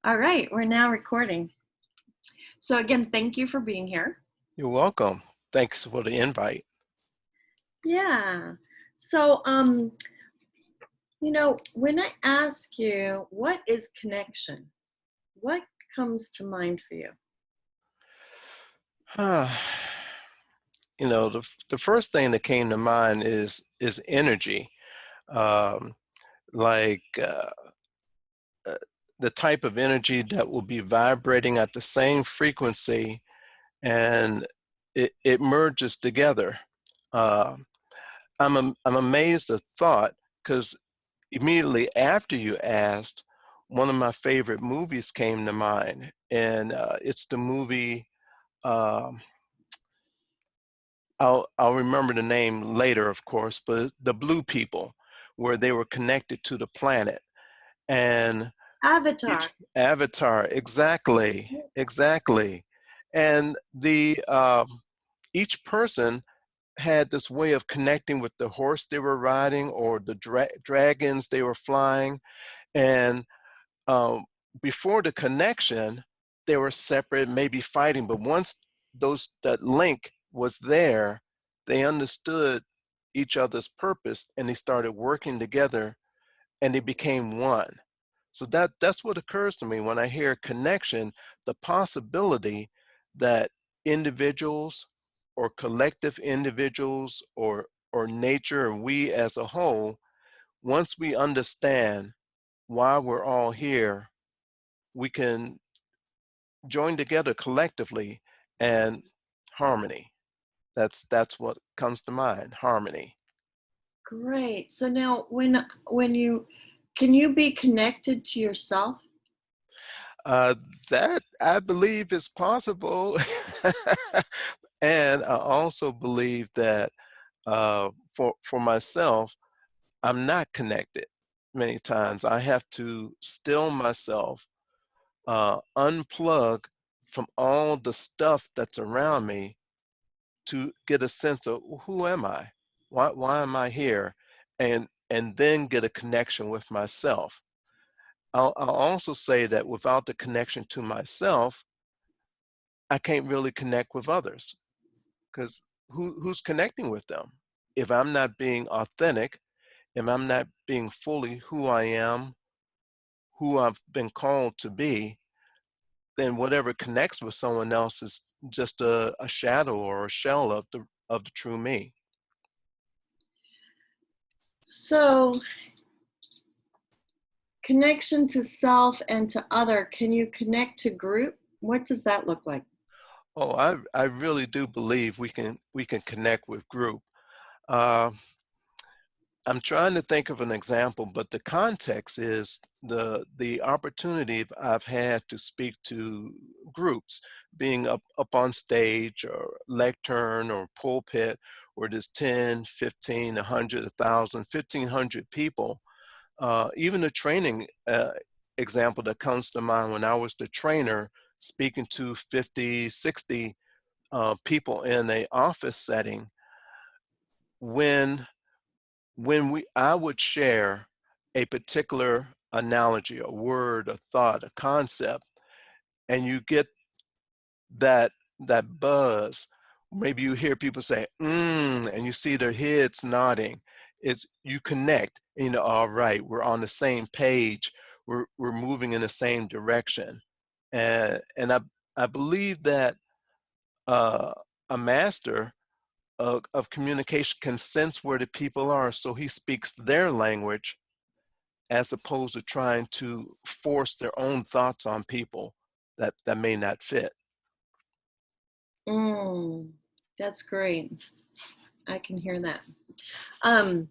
All right, we're now recording. So again, thank you for being here. You're welcome. Thanks for the invite. Yeah. So, when I ask you, what is connection? What comes to mind for you? The first thing that came to mind is energy, um, like uh, the type of energy that will be vibrating at the same frequency, and it merges together. Uh, I'm amazed at thought because immediately after you asked, one of my favorite movies came to mind, and it's the movie. Um, I'll remember the name later, of course, but the Blue People, where they were connected to the planet, and Avatar. each avatar, exactly, and the each person had this way of connecting with the horse they were riding or the dragons they were flying, and um, before the connection, they were separate, maybe fighting, but once that link was there, they understood each other's purpose and they started working together and they became one. So that's what occurs to me when I hear connection, the possibility that individuals or collective individuals or nature and we as a whole, once we understand why we're all here, we can join together collectively and harmony. That's what comes to mind, harmony. Great. So now when you can you be connected to yourself? Uh, that I believe is possible. And I also believe that for myself, I'm not connected many times. I have to still myself, unplug from all the stuff that's around me to get a sense of who am I? Why am I here? And then get a connection with myself. I'll also say that without the connection to myself, I can't really connect with others because who's connecting with them? If I'm not being authentic, if I'm not being fully who I am, who I've been called to be, then whatever connects with someone else is just a shadow or a shell of the true me. So connection to self and to other, can you connect to group? What does that look like? Oh, I really do believe we can connect with group. Uh, I'm trying to think of an example, but the context is the opportunity I've had to speak to groups, being up on stage or lectern or pulpit where there's 10, 15, 100, 1,000, 1,500 people. Even the training example that comes to mind when I was the trainer speaking to 50, 60 people in a office setting, when I would share a particular analogy, a word, a thought, a concept, and you get that buzz. Maybe you hear people say and you see their heads nodding. It's you connect, and you know, all right, we're on the same page, we're moving in the same direction. And I believe that uh, a master of communication can sense where the people are, so he speaks their language as opposed to trying to force their own thoughts on people that may not fit. Mm, that's great. I can hear that. Um,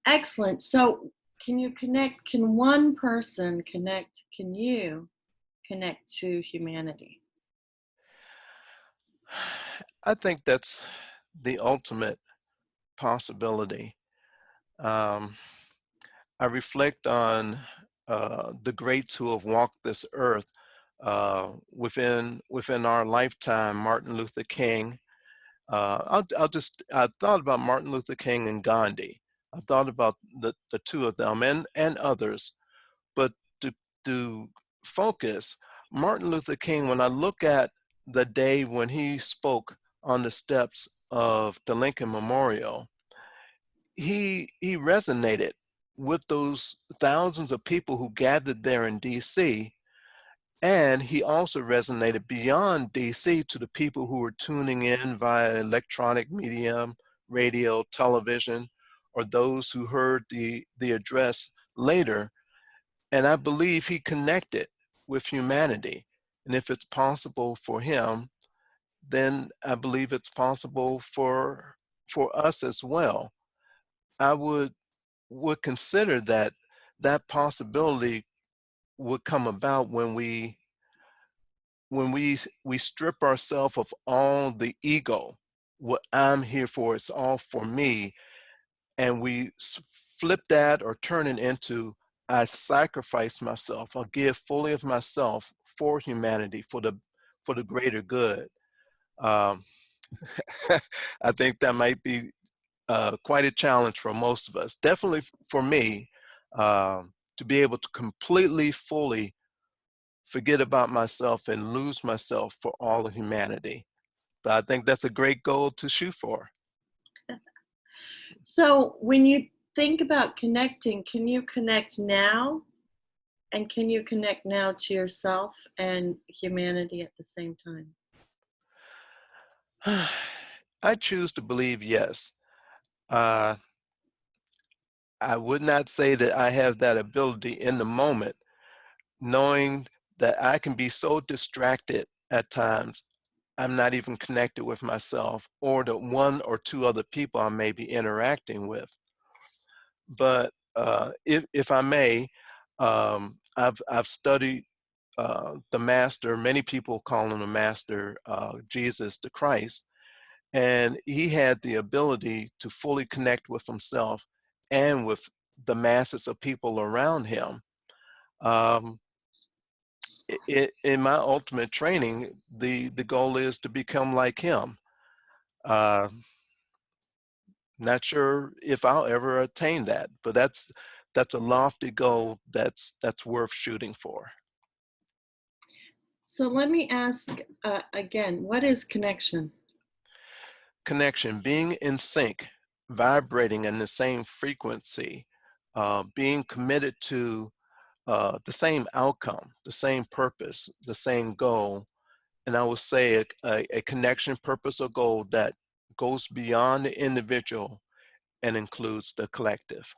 Excellent. So, can you connect? Can one person connect? Can you connect to humanity? I think that's the ultimate possibility. Um, I reflect on the greats who have walked this earth within our lifetime. Martin Luther King. I thought about Martin Luther King and Gandhi. I thought about the two of them and others, but to focus, Martin Luther King, when I look at the day when he spoke on the steps of the Lincoln Memorial, he resonated with those thousands of people who gathered there in DC. And he also resonated beyond DC to the people who were tuning in via electronic medium, radio, television, or those who heard the address later. And I believe he connected with humanity. And if it's possible for him, then I believe it's possible for us as well. I would consider that that possibility would come about when we strip ourselves of all the ego. What I'm here for is all for me, and we flip that or turn it into I sacrifice myself. I'll give fully of myself for humanity, for the greater good. Um, I think that might be quite a challenge for most of us. Definitely for me, to be able to completely, fully forget about myself and lose myself for all of humanity. But I think that's a great goal to shoot for. So when you think about connecting, can you connect now? And can you connect now to yourself and humanity at the same time? I choose to believe yes. Uh, I would not say that I have that ability in the moment, knowing that I can be so distracted at times, I'm not even connected with myself or the one or two other people I may be interacting with. But if I may, I've studied the master. Many people call him the master, Jesus the Christ, and he had the ability to fully connect with himself and with the masses of people around him. Um, in my ultimate training, the goal is to become like him. Uh, Not sure if I'll ever attain that, but that's a lofty goal that's worth shooting for. So let me ask again, what is connection? Connection, being in sync, vibrating in the same frequency, being committed to the same outcome, the same purpose, the same goal, and I would say a connection, purpose, or goal that goes beyond the individual and includes the collective.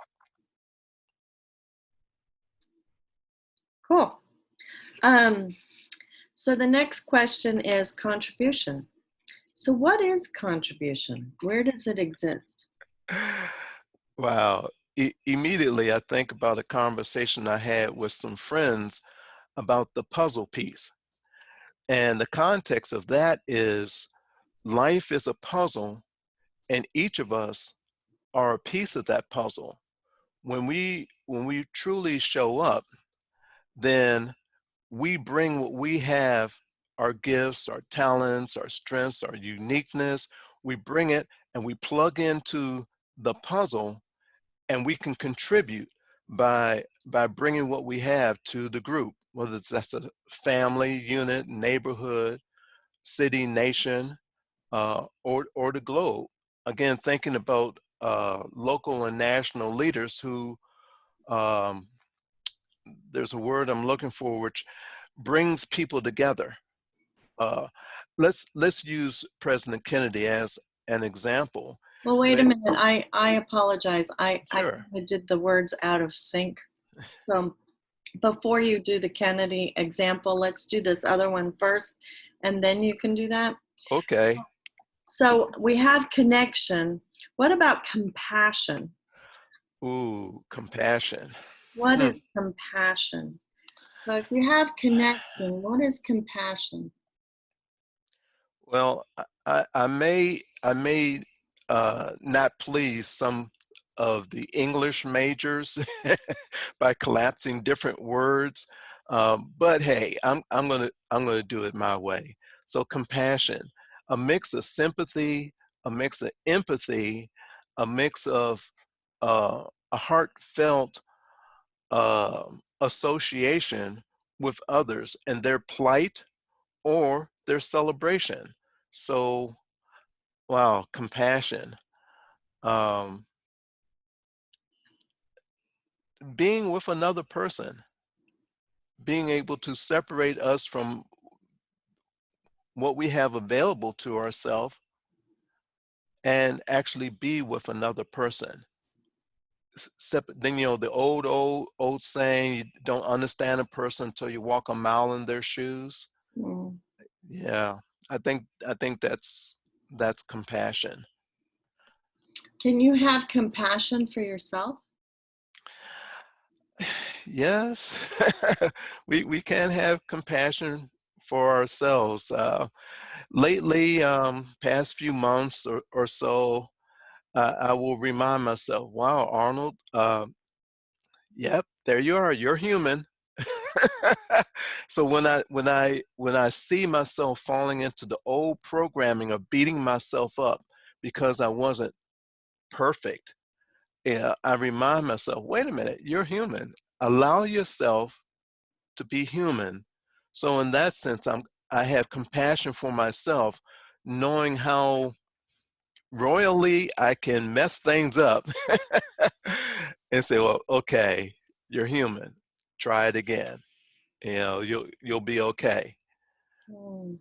Cool. Um, so the next question is contribution. So what is contribution? Where does it exist? Wow. Immediately, I think about a conversation I had with some friends about the puzzle piece. And the context of that is life is a puzzle, and each of us are a piece of that puzzle. When we truly show up, then we bring what we have, our gifts, our talents, our strengths, our uniqueness, we bring it and we plug into the puzzle, and we can contribute by bringing what we have to the group, whether that's a family unit, neighborhood, city, nation, or the globe. Again, thinking about local and national leaders who, um, there's a word I'm looking for, which brings people together. Uh, let's use President Kennedy as an example. Well, wait a When, minute. I apologize. I sure. kinda did the words out of sync. So before you do the Kennedy example, let's do this other one first, and then you can do that. Okay. So we have connection. What about compassion? Ooh, compassion. What Hmm. is compassion? So if you have connection, what is compassion? Well, I may not please some of the English majors by collapsing different words, but hey, I'm gonna do it my way. So compassion, a mix of sympathy, a mix of empathy, a mix of a heartfelt association with others and their plight or their celebration. So, wow, compassion. Um, being with another person, being able to separate us from what we have available to ourselves and actually be with another person. Then, the old saying, you don't understand a person until you walk a mile in their shoes. Mm. Yeah, I think that's compassion. Can you have compassion for yourself? Yes, we can have compassion for ourselves. Lately, past few months or so, I will remind myself, wow, Arnold, yep, there you are. You're human. So when I see myself falling into the old programming of beating myself up because I wasn't perfect, yeah, I remind myself, wait a minute, you're human. Allow yourself to be human. So in that sense, I have compassion for myself, knowing how royally I can mess things up and say, well, okay, you're human. Try it again. You'll be okay. Mm.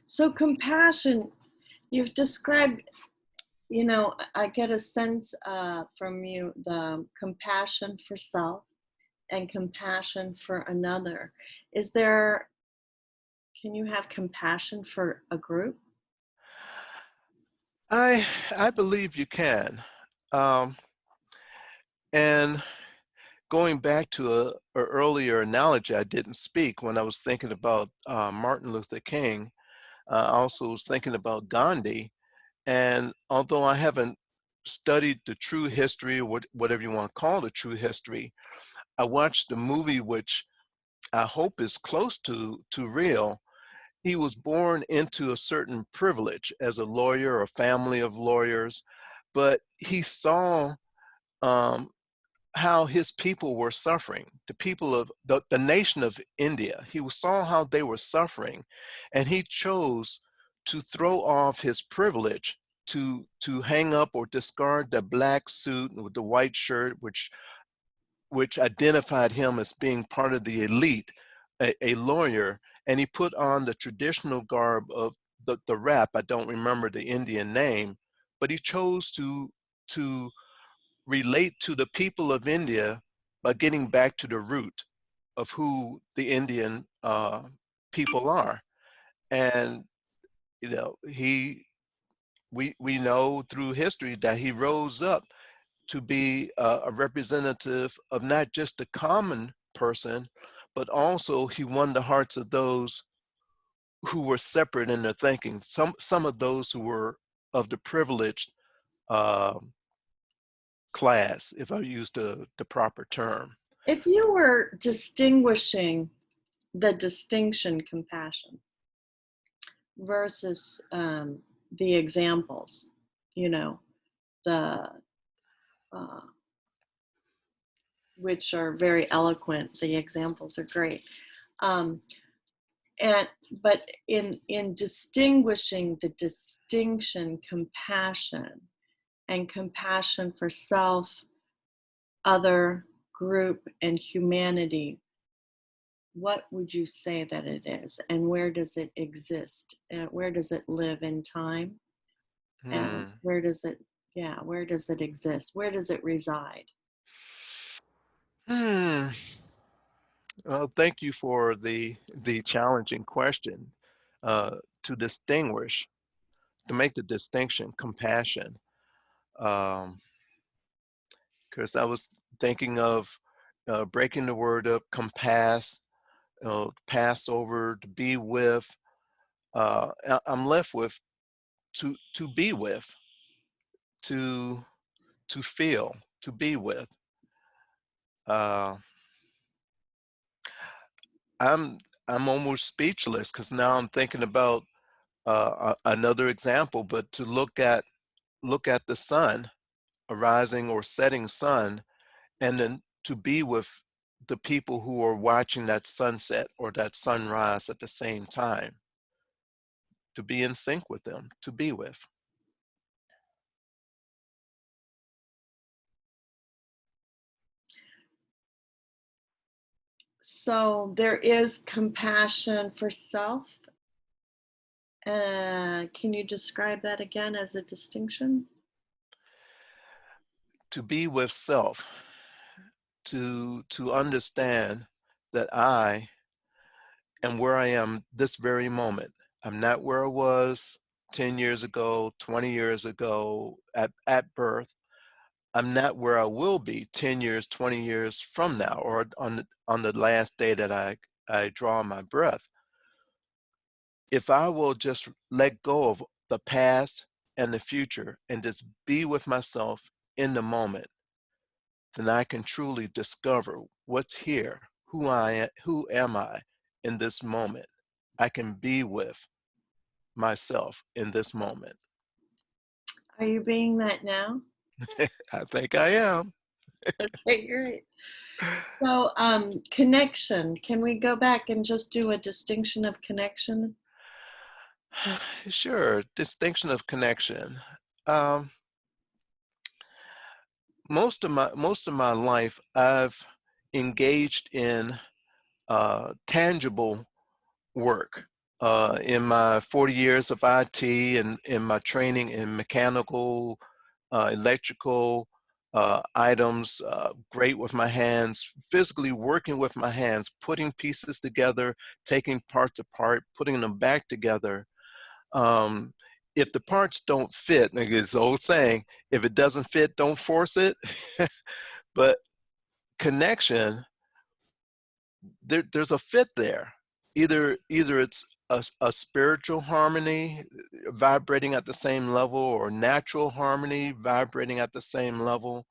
So compassion, you've described, I get a sense from you the compassion for self and compassion for another. Is there, can you have compassion for a group? I believe you can. Um, and going back to a earlier analogy, I didn't speak when I was thinking about Martin Luther King. I also was thinking about Gandhi. And although I haven't studied the true history, or whatever you want to call the true history, I watched a movie which I hope is close to real. He was born into a certain privilege as a lawyer, a family of lawyers, but he saw um, how his people were suffering, the people of the nation of India. He saw how they were suffering, and he chose to throw off his privilege to hang up or discard the black suit with the white shirt, which identified him as being part of the elite, a lawyer, and he put on the traditional garb of the rap. I don't remember the Indian name, but he chose to relate to the people of India by getting back to the root of who the Indian people are. And we know through history that he rose up to be a representative of not just the common person, but also he won the hearts of those who were separate in their thinking. Some of those who were of the privileged um class, if I use the proper term. If you were distinguishing the distinction compassion versus the examples, the uh, which are very eloquent, the examples are great. Um, and but in distinguishing the distinction compassion and compassion for self, other, group, and humanity, what would you say that it is, and where does it exist, and where does it live in time, and Hmm. where does it exist, where does it reside? Hmm. Well, thank you for the challenging question. To distinguish, to make the distinction, compassion. Um, because I was thinking of breaking the word up, compass, pass over, to be with. I'm left with to be with, to to feel, to be with. Uh, I'm I'm almost speechless because now I'm thinking about another example, but to look at the sun, a rising or setting sun, and then to be with the people who are watching that sunset or that sunrise at the same time, to be in sync with them, to be with. So there is compassion for self. Can you describe that again as a distinction? To be with self, to understand that I am where I am this very moment. I'm not where I was 10 years ago, 20 years ago at birth. I'm not where I will be 10 years, 20 years from now, or on the last day that I draw my breath. If I will just let go of the past and the future and just be with myself in the moment, then I can truly discover what's here, who am I in this moment. I can be with myself in this moment. Are you being that now? I think I am. Okay, great. So, connection. Can we go back and just do a distinction of connection? Sure, distinction of connection. Um, most of my life, I've engaged in tangible work. In my 40 years of IT and in my training in mechanical, electrical items, great with my hands, physically working with my hands, putting pieces together, taking parts apart, putting them back together. Um, if the parts don't fit, like it's the old saying, if it doesn't fit, don't force it. But connection, there's a fit there. Either it's a spiritual harmony vibrating at the same level, or natural harmony vibrating at the same level,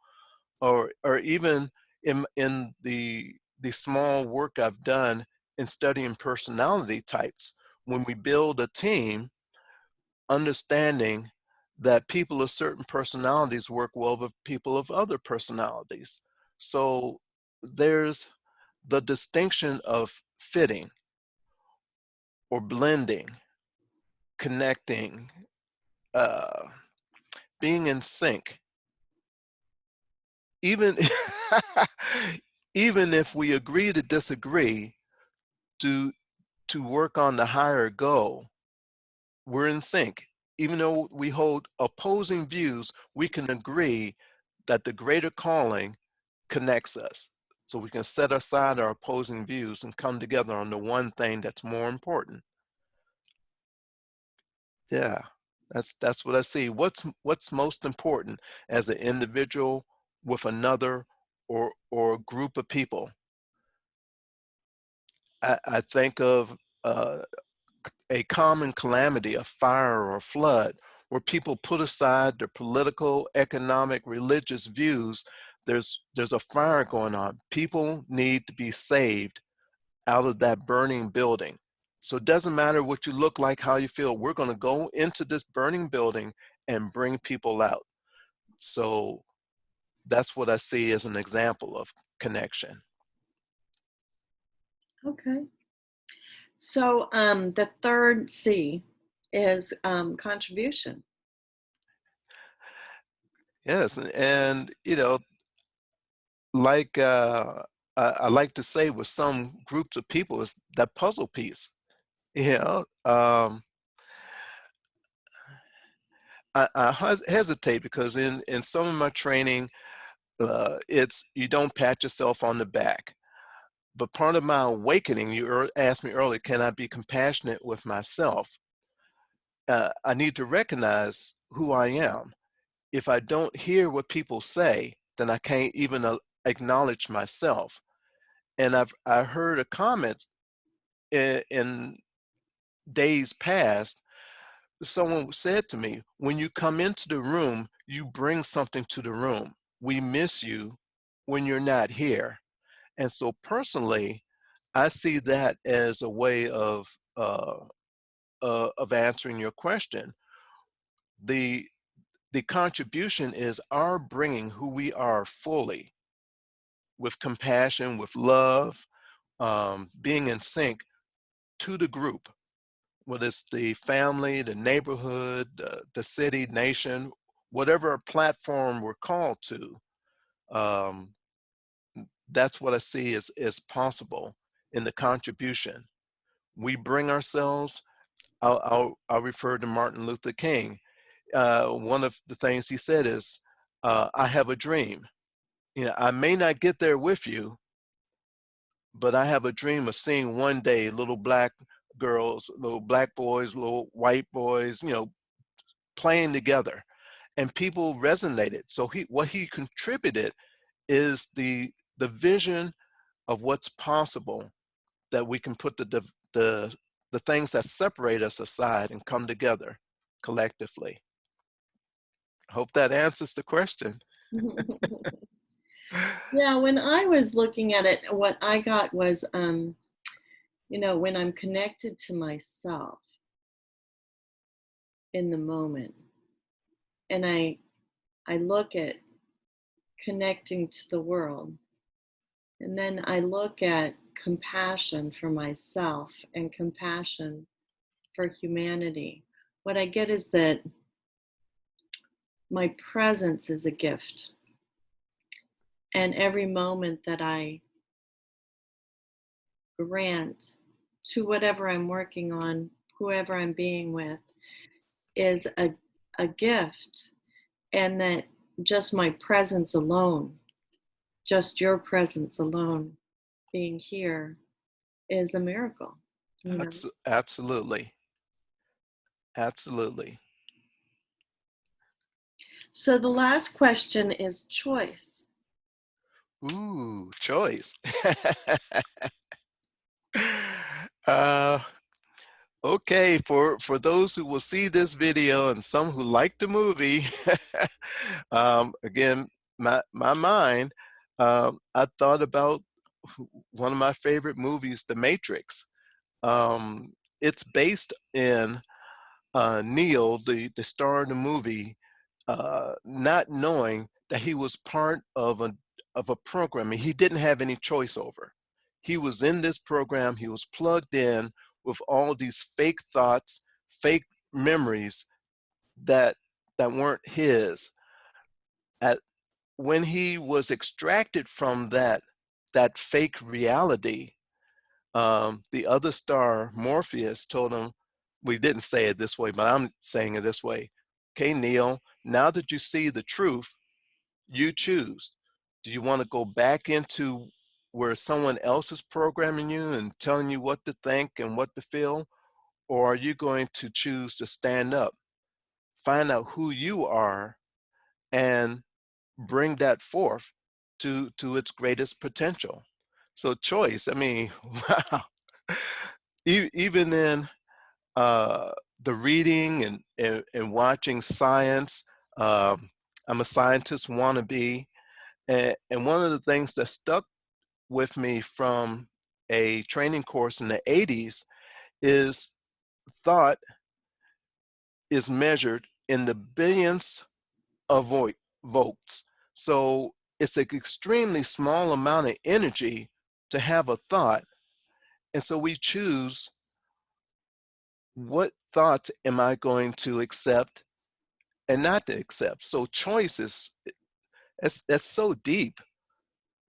or even in the small work I've done in studying personality types. When we build a team, understanding that people of certain personalities work well with people of other personalities. So there's the distinction of fitting or blending, connecting, uh, being in sync. Even even if we agree to disagree, to to work on the higher goal, we're in sync. Even though we hold opposing views, we can agree that the greater calling connects us. So we can set aside our opposing views and come together on the one thing that's more important. Yeah, that's what I see. What's most important as an individual with another, or a group of people? I think of uh, a common calamity, a fire or a flood, where people put aside their political, economic, religious views. There's a fire going on. People need to be saved out of that burning building. So it doesn't matter what you look like, how you feel. We're going to go into this burning building and bring people out. So that's what I see as an example of connection. Okay. So, the third C is contribution. Yes, and like I like to say with some groups of people, is that puzzle piece. You know, I hesitate because in some of my training, it's you don't pat yourself on the back. But part of my awakening, you asked me earlier, can I be compassionate with myself? I need to recognize who I am. If I don't hear what people say, then I can't even acknowledge myself. And I heard a comment in days past. Someone said to me, when you come into the room, you bring something to the room. We miss you when you're not here. And so personally, I see that as a way of answering your question. The the contribution is our bringing who we are fully with compassion, with love, being in sync to the group, whether it's the family, the neighborhood, the city, nation, whatever platform we're called to. Um, that's what I see as possible in the contribution. We bring ourselves. I'll refer to Martin Luther King. One of the things he said is, "I have a dream. You know, I may not get there with you, but I have a dream of seeing one day little black girls, little black boys, little white boys, you know, playing together." And people resonated. So what he contributed is the vision of what's possible, that we can put the things that separate us aside and come together collectively. Hope that answers the question. Yeah, when I was looking at it, what I got was, when I'm connected to myself in the moment, and I look at connecting to the world, and then I look at compassion for myself and compassion for humanity. What I get is that my presence is a gift. And every moment that I grant to whatever I'm working on, whoever I'm being with, is a gift. And that just my presence alone, just your presence alone, being here, is a miracle. Absolutely. Absolutely. So the last question is choice. Ooh, choice. uh, okay, for those who will see this video and some who like the movie, again, my mind, I thought about one of my favorite movies, The Matrix. It's based in Neo, the star of the movie, not knowing that he was part of a program he didn't have any choice over. He was in this program. He was plugged in with all these fake thoughts, fake memories that weren't his. At when he was extracted from that fake reality, the other star, Morpheus, told him, we didn't say it this way, but I'm saying it this way. Okay, Neo, now that you see the truth, you choose. Do you want to go back into where someone else is programming you and telling you what to think and what to feel? Or are you going to choose to stand up, find out who you are, and bring that forth to its greatest potential? So choice, I mean, wow. Even in the reading and watching science, I'm a scientist wannabe. And one of the things that stuck with me from a training course in the 80s is thought is measured in the billions of volts. So it's an extremely small amount of energy to have a thought. And so we choose, what thoughts am I going to accept and not to accept? So choice is, that's so deep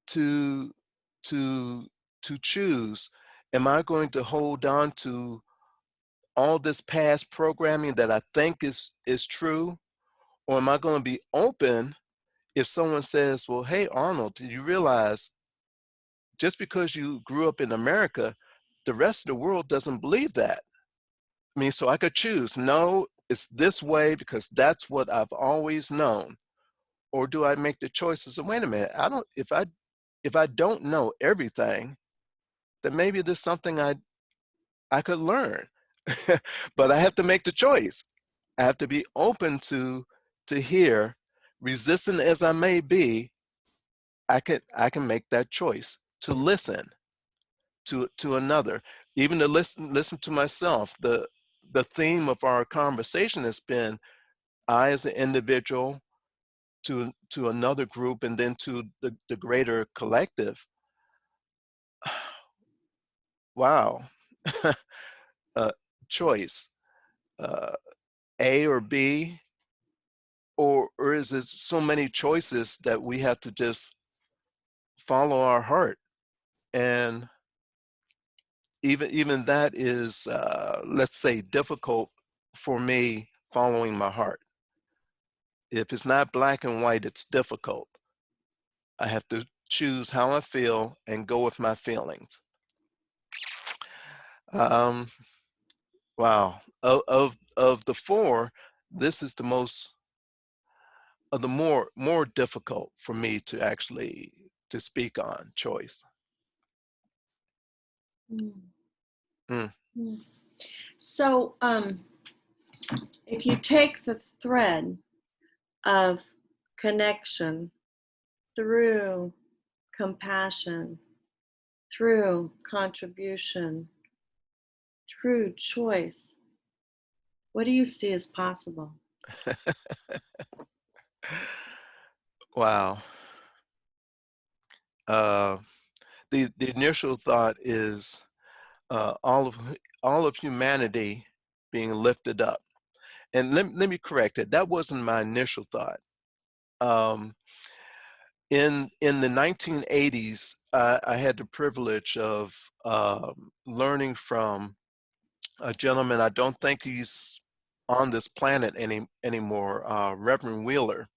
to to to choose. Am I going to hold on to all this past programming that I think is true, or am I going to be open if someone says, well, hey, Arnold, do you realize just because you grew up in America, the rest of the world doesn't believe that? I mean, so I could choose, no, it's this way because that's what I've always known. Or do I make the choices of, wait a minute, I don't, if I don't know everything, then maybe there's something I could learn. But I have to make the choice. I have to be open to hear, resistant as I may be, I can make that choice to listen to another, even to listen to myself. The theme of our conversation has been, I as an individual, to another group and then to the greater collective. Wow. uh, Choice, uh, A or B, or is it so many choices that we have to just follow our heart? And even that is, let's say, difficult for me following my heart. If it's not black and white, it's difficult. I have to choose how I feel and go with my feelings. Um, wow. Of the four, this is the most of the more difficult for me to actually to speak on choice. Mm. Mm. Mm. So, if you take the thread of connection through compassion, through contribution, through choice, what do you see as possible? Wow. Uh, the initial thought is all of humanity being lifted up. And let me correct it. That wasn't my initial thought. Um, in the 1980s, I had the privilege of learning from a gentleman. I don't think he's on this planet anymore, Reverend Wheeler.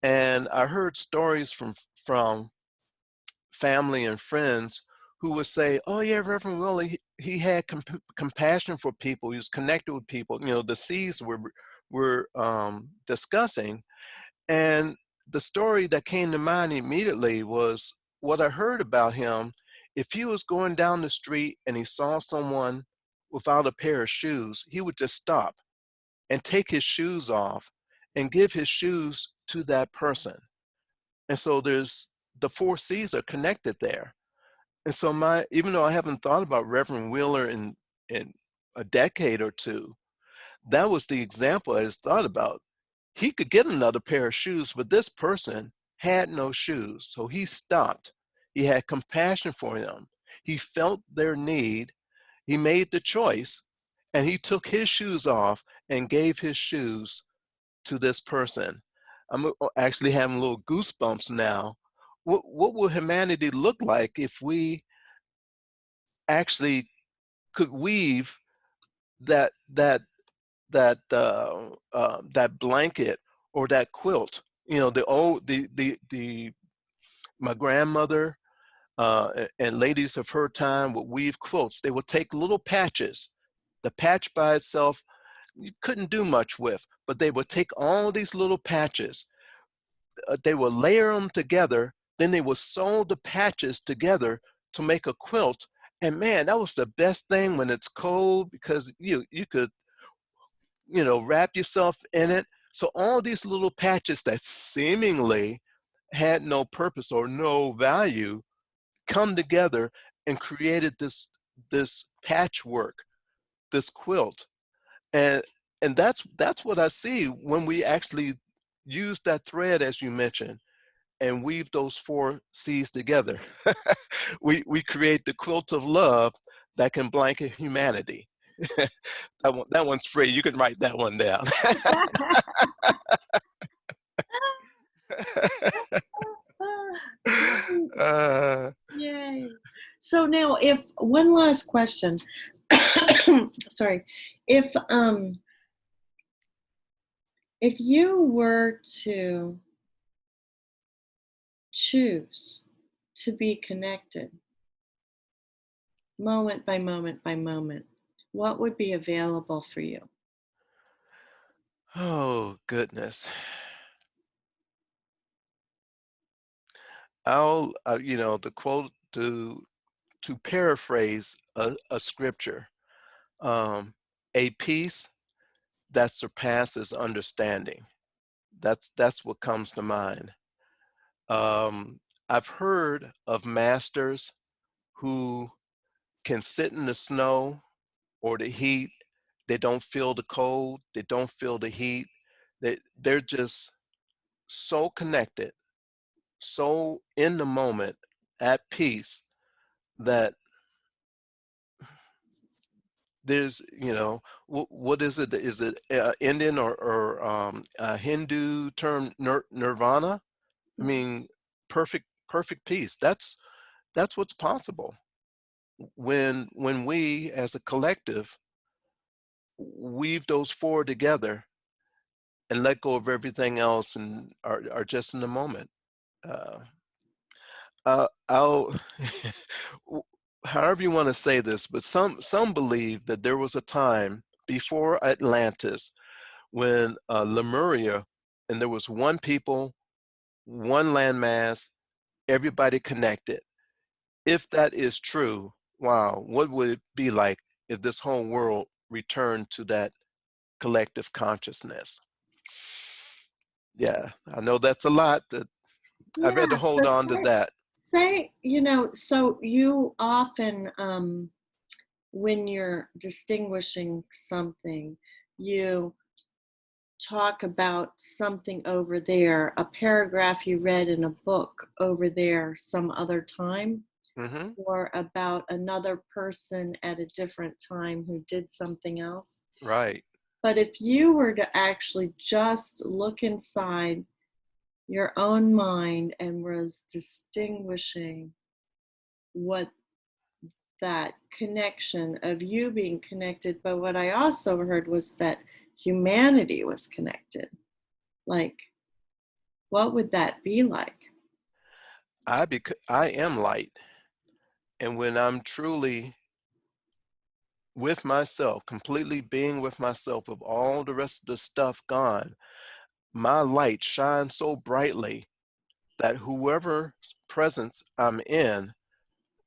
And I heard stories from family and friends who would say, "Oh yeah, Reverend Wheeler, he had compassion for people. He was connected with people. You know, the seeds were discussing." And the story that came to mind immediately was what I heard about him. If he was going down the street and he saw someone without a pair of shoes, he would just stop and take his shoes off and give his shoes to that person. And so there's the four C's are connected there. And so even though I haven't thought about Reverend Wheeler in a decade or two, that was the example I just thought about. He could get another pair of shoes, but this person had no shoes. So he stopped. He had compassion for them. He felt their need. He made the choice and he took his shoes off and gave his shoes to this person. I'm actually having little goosebumps now. What will humanity look like if we actually could weave that that that blanket or that quilt? You know, the my grandmother and ladies of her time would weave quilts. They would take little patches. The patch by itself you couldn't do much with, but they would take all these little patches. They would layer them together. Then they would sew the patches together to make a quilt. And man, that was the best thing when it's cold because you could wrap yourself in it. So all these little patches that seemingly had no purpose or no value come together and created this patchwork, this quilt. And that's what I see when we actually use that thread, as you mentioned, and weave those four C's together. We create the quilt of love that can blanket humanity. That one's free. You can write that one down. uh, Yay. So now if one last question. Sorry. If you were to choose to be connected moment by moment by moment, what would be available for you? oh goodness. The quote to paraphrase a scripture, um, a peace that surpasses understanding. That's what comes to mind. Um, I've heard of masters who can sit in the snow or the heat. They don't feel the cold. They don't feel the heat. They're just so connected, so in the moment, at peace, that there's, what is it? Is it Indian or Hindu term, nirvana? I mean, perfect peace. That's what's possible when we, as a collective, weave those four together and let go of everything else and are just in the moment. Uh, I'll however you want to say this, but some believe that there was a time before Atlantis when Lemuria, and there was one people, one landmass, everybody connected. If that is true, wow, what would it be like if this whole world returned to that collective consciousness? Yeah, I know that's a lot, but I've had to Yeah, hold but on to that. say, you know, so you often, when you're distinguishing something, you talk about something over there, a paragraph you read in a book over there some other time, Hmm. or about another person at a different time who did something else. Right. But if you were to actually just look inside your own mind and was distinguishing what that connection of you being connected, but what I also heard was that humanity was connected. Like, what would that be like? I am light, and when I'm truly with myself, completely being with myself, with all the rest of the stuff gone, my light shines so brightly that whoever's presence I'm in,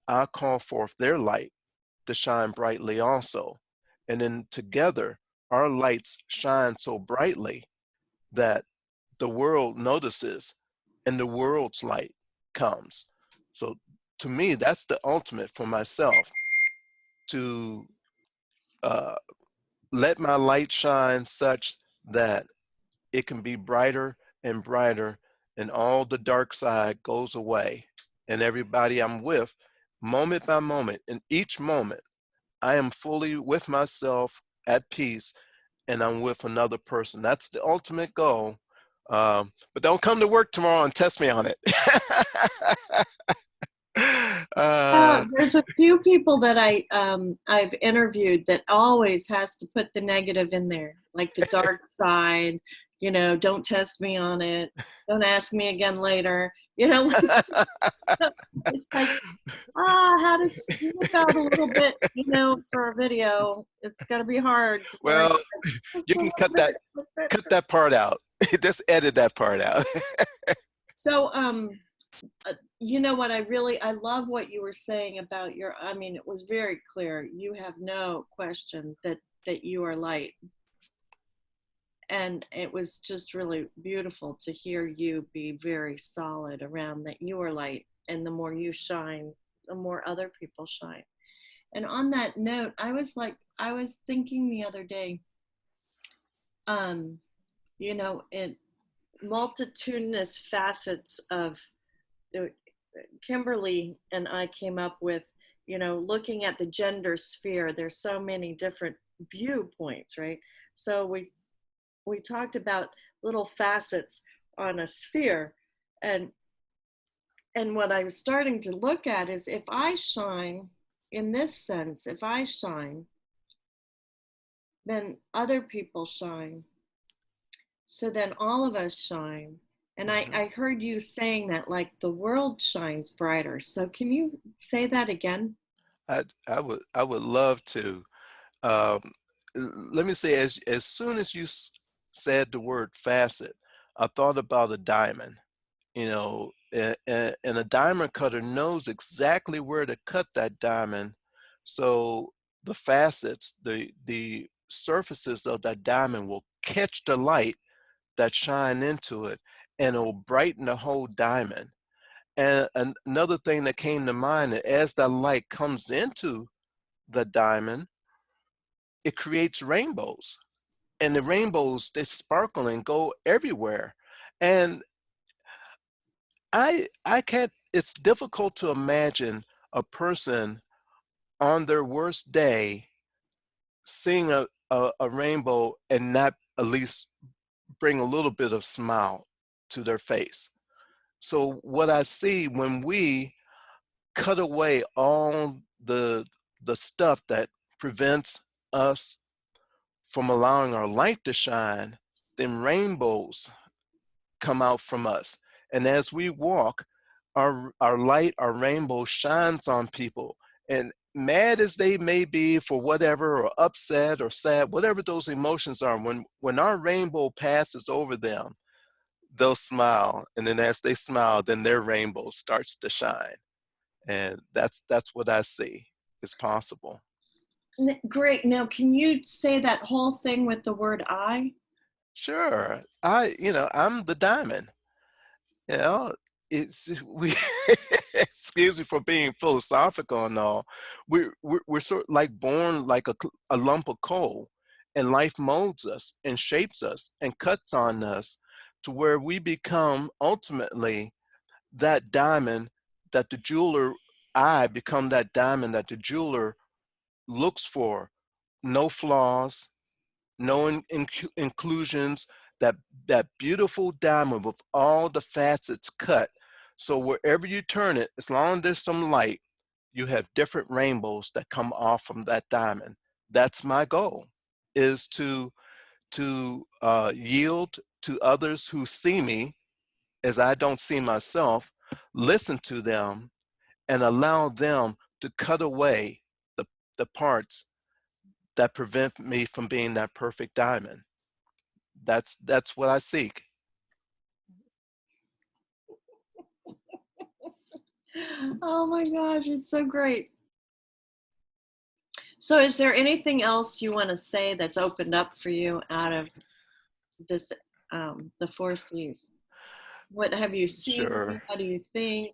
I call forth their light to shine brightly also. And then together, our lights shine so brightly that the world notices and the world's light comes. So to me, that's the ultimate for myself, to uh, let my light shine such that it can be brighter and brighter, and all the dark side goes away. And everybody I'm with, moment by moment, in each moment, I am fully with myself at peace, and I'm with another person. That's the ultimate goal. But don't come to work tomorrow and test me on it. uh, There's a few people that I've interviewed that always has to put the negative in there, like the dark side. You know, don't test me on it. Don't ask me again later. You know, it's like, how to sneak out a little bit. You know, for a video, it's got to be hard to find well, just you a can little bit. cut that part out. Just edit that part out. So, you know what, I love what you were saying about your, I mean, it was very clear. You have no question that you are light. And it was just really beautiful to hear you be very solid around that you are light. And the more you shine, the more other people shine. And on that note, I was thinking the other day, um, you know, in multitudinous facets of uh, Kimberly and I came up with, you know, looking at the gender sphere, there's so many different viewpoints, right? So we talked about little facets on a sphere, and what I was starting to look at is, if I shine in this sense, if I shine, then other people shine. So then all of us shine. And Mhm. I heard you saying that like the world shines brighter. So can you say that again? I would love to. Um, Let me say, as soon as you said the word facet, I thought about a diamond. And a diamond cutter knows exactly where to cut that diamond, so the facets, the surfaces of that diamond will catch the light that shine into it, and it'll brighten the whole diamond. And another thing that came to mind, that as that light comes into the diamond, it creates rainbows, and the rainbows, they sparkle and go everywhere. And I can't, it's difficult to imagine a person on their worst day seeing a rainbow and not at least bring a little bit of smile to their face. So what I see when we cut away all the stuff that prevents us from allowing our light to shine, then rainbows come out from us. And as we walk, our light, our rainbow shines on people. And mad as they may be for whatever, or upset or sad, whatever those emotions are, when our rainbow passes over them, they'll smile. And then as they smile, then their rainbow starts to shine. And that's what I see is possible. Great. Now, can you say that whole thing with the word I? Sure. I'm the diamond. You know, it's we excuse me for being philosophical and all. We're sort of like born like a lump of coal, and life molds us and shapes us and cuts on us to where we become ultimately that diamond that the jeweler, I become that diamond that the jeweler looks for. No flaws, no inclusions, that that beautiful diamond with all the facets cut. So wherever you turn it, as long as there's some light, you have different rainbows that come off from that diamond. That's my goal, is to yield to others who see me as I don't see myself, listen to them, and allow them to cut away the parts that prevent me from being that perfect diamond. That's what I seek. Oh my gosh, it's so great. So, is there anything else you want to say that's opened up for you out of this, the four C's? What have you seen? Sure. What do you think?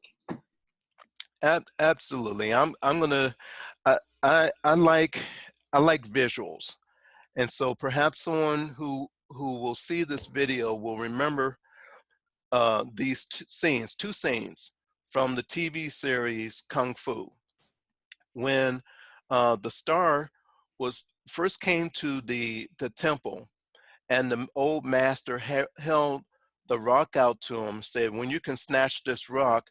Absolutely. I'm gonna I, I like visuals. And so perhaps someone who will see this video will remember these two scenes from the TV series Kung Fu. When the star was first came to the temple, and the old master held the rock out to him, said, when you can snatch this rock,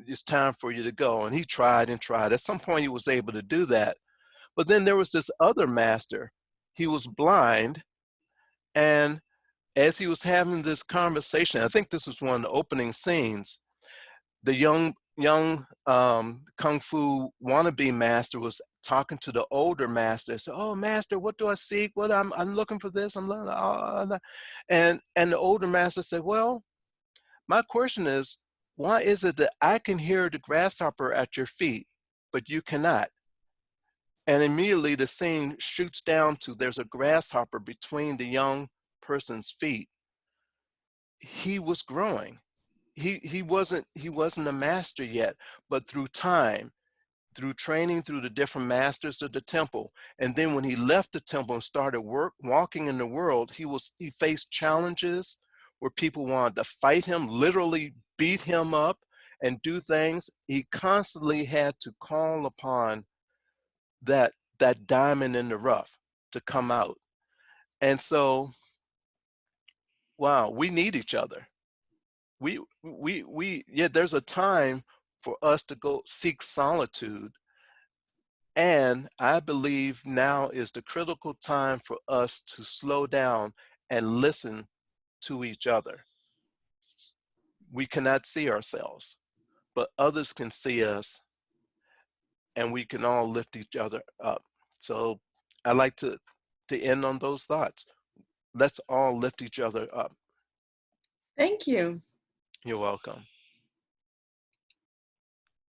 it's time for you to go. And he tried and tried. At some point he was able to do that. But then there was this other master. He was blind, and as he was having this conversation, I think this was one of the opening scenes, the young kung fu wannabe master was talking to the older master. Said, "Oh, master, what do I seek? What I'm looking for this. I'm looking." And the older master said, "Well, my question is, why is it that I can hear the grasshopper at your feet, but you cannot?" And immediately the scene shoots down to there's a grasshopper between the young person's feet. He was growing. He wasn't a master yet, but through time, through training, through the different masters of the temple, and then when he left the temple and started walking in the world, he faced challenges where people wanted to fight him, literally beat him up and do things. He constantly had to call upon that diamond in the rough to come out. And so, wow, we need each other. Yeah, there's a time for us to go seek solitude. And I believe now is the critical time for us to slow down and listen to each other. We cannot see ourselves, but others can see us, and we can all lift each other up. So I like to end on those thoughts. Let's all lift each other up. Thank you. You're welcome.